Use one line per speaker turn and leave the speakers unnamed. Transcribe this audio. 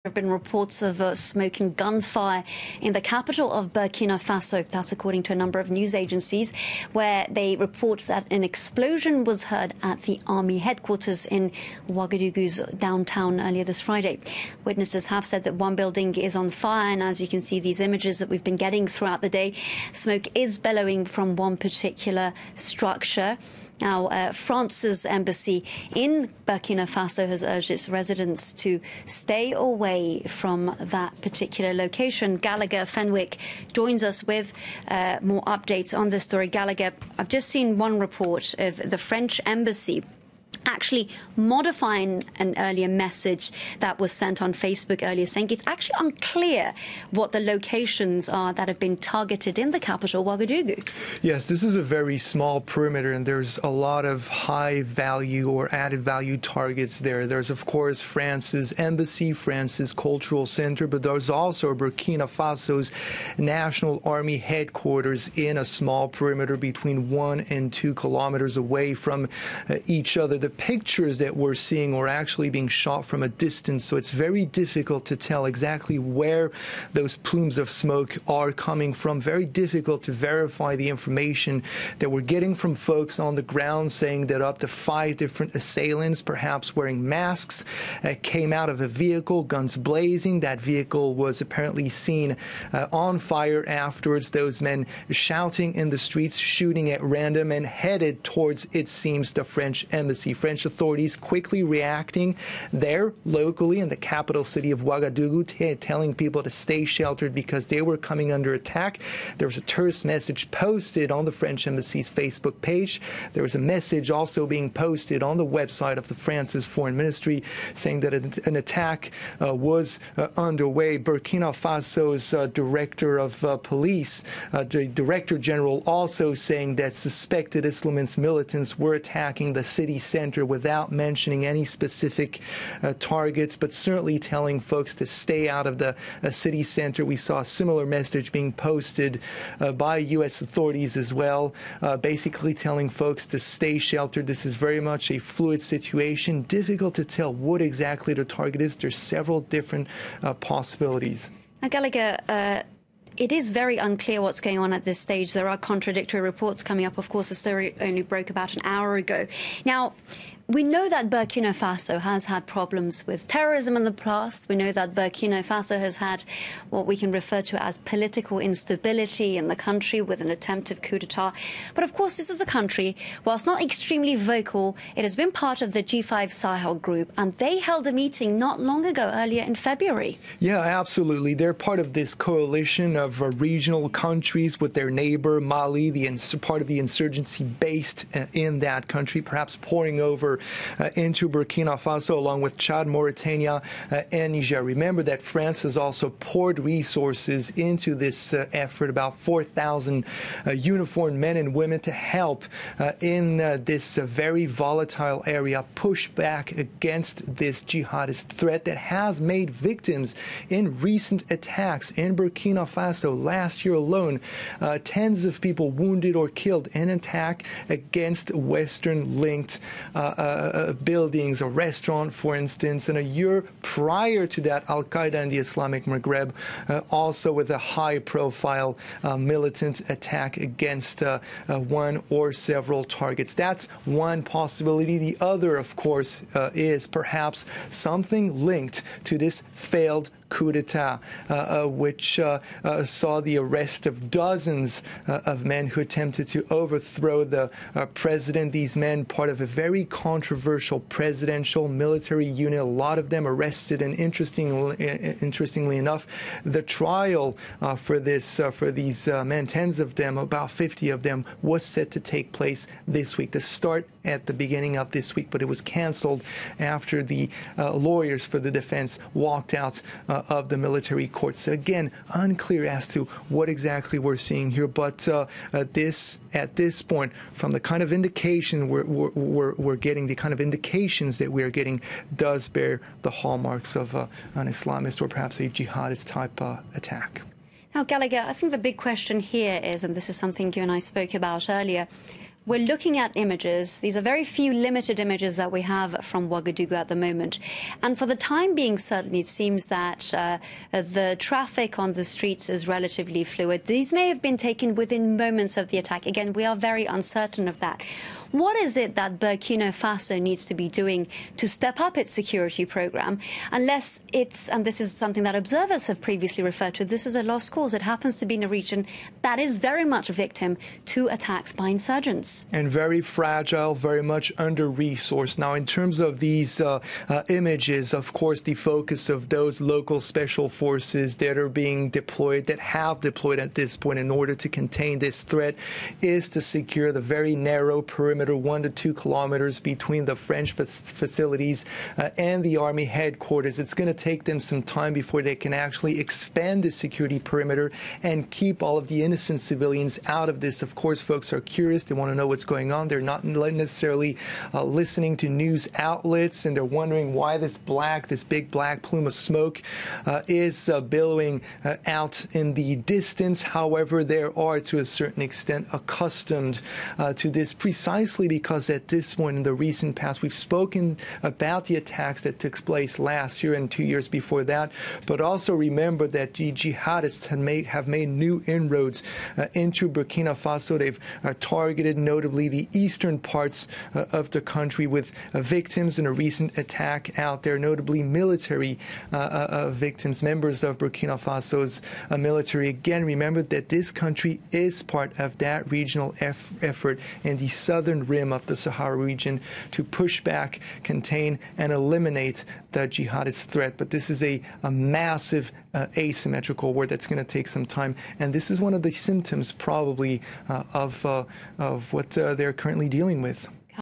There have been reports of smoking gunfire in the capital of Burkina Faso. That's according to a number of news agencies, where they report that an explosion was heard at the army headquarters in Ouagadougou's downtown earlier this Friday. Witnesses have said that one building is on fire, and as you can see, these images that we've been getting throughout the day, smoke is bellowing from one particular structure. Now, France's embassy in Burkina Faso has urged its residents to stay away from that particular location. Gallagher Fenwick joins us with more updates on this story. Gallagher, I've just seen one report of the French embassy actually modifying an earlier message that was sent on Facebook earlier, saying it's actually unclear what the locations are that have been targeted in the capital, Ouagadougou.
Yes, this is a very small perimeter, and there's a lot of high value or added value targets there. There's, of course, France's embassy, France's cultural center, but there's also Burkina Faso's National Army headquarters in a small perimeter between 1 and 2 kilometers away from each other. The pictures that we're seeing are actually being shot from a distance, so it's very difficult to tell exactly where those plumes of smoke are coming from. Very difficult to verify the information that we're getting from folks on the ground, saying that up to 5 different assailants, perhaps wearing masks, came out of a vehicle, guns blazing. That vehicle was apparently seen on fire afterwards. Those men shouting in the streets, shooting at random, and headed towards, it seems, the French embassy. French authorities quickly reacting there locally in the capital city of Ouagadougou, telling people to stay sheltered because they were coming under attack. There was a terse message posted on the French embassy's Facebook page. There was a message also being posted on the website of the France's foreign ministry saying that an attack was underway. Burkina Faso's director of police, the director general, also saying that suspected Islamist militants were attacking the city center without mentioning any specific targets, but certainly telling folks to stay out of the city center. We saw a similar message being posted by U.S. authorities as well, basically telling folks to stay sheltered. This is very much a fluid situation. Difficult to tell what exactly the target is. There's several different possibilities.
Now, Gallagher, it is very unclear what's going on at this stage. There are contradictory reports coming up. Of course, the story only broke about an hour ago. Now, we know that Burkina Faso has had problems with terrorism in the past. We know that Burkina Faso has had what we can refer to as political instability in the country with an attempted coup d'etat. But of course, this is a country, whilst not extremely vocal, it has been part of the G5 Sahel group, and they held a meeting not long ago, earlier in February.
Yeah, absolutely. They're part of this coalition of regional countries with their neighbor, Mali, part of the insurgency based in that country, perhaps pouring over into Burkina Faso, along with Chad, Mauritania, and Niger. Remember that France has also poured resources into this effort, about 4,000 uniformed men and women to help in this very volatile area push back against this jihadist threat that has made victims in recent attacks in Burkina Faso. Last year alone, tens of people wounded or killed in an attack against Western-linked buildings, a restaurant, for instance. And a year prior to that, Al-Qaeda and the Islamic Maghreb, also with a high-profile militant attack against one or several targets. That's one possibility. The other, of course, is perhaps something linked to this failed coup d'etat, which saw the arrest of dozens of men who attempted to overthrow the president. These men, part of a very controversial presidential military unit, a lot of them arrested. And interestingly enough, the trial for these men, tens of them, about 50 of them, was set to take place this week, to start at the beginning of this week, but it was canceled after the lawyers for the defense walked out of the military court. So again, unclear as to what exactly we're seeing here, but at this point, from the kind of indication we're getting, the kind of indications that we are getting, does bear the hallmarks of an Islamist or perhaps a jihadist type attack.
Now, Gallagher, I think the big question here is, and this is something you and I spoke about earlier, We're looking at images. These are very few limited images that we have from Ouagadougou at the moment. And for the time being, certainly, it seems that the traffic on the streets is relatively fluid. These may have been taken within moments of the attack. Again, we are very uncertain of that. What is it that Burkina Faso needs to be doing to step up its security program? Unless it's, and this is something that observers have previously referred to, this is a lost cause. It happens to be in a region that is very much a victim to attacks by insurgents.
And very fragile, very much under-resourced. Now, in terms of these images, of course, the focus of those local special forces that are being deployed, that have deployed at this point in order to contain this threat, is to secure the very narrow perimeter, 1 to 2 kilometers between the French facilities and the army headquarters. It's going to take them some time before they can actually expand the security perimeter and keep all of the innocent civilians out of this. Of course, folks are curious. They want to know what's going on. They're not necessarily listening to news outlets, and they're wondering why this big black plume of smoke is billowing out in the distance. However, they are to a certain extent accustomed to this, precisely because at this point in the recent past, we've spoken about the attacks that took place last year and 2 years before that, but also remember that the jihadists have made new inroads into Burkina Faso. They've targeted notably the eastern parts of the country with victims in a recent attack out there, notably military victims, members of Burkina Faso's military. Again, remember that this country is part of that regional effort in the southern rim of the Sahara region to push back, contain, and eliminate the jihadist threat. But this is a massive asymmetrical war that's going to take some time, and this is one of the symptoms probably of what they're currently dealing with.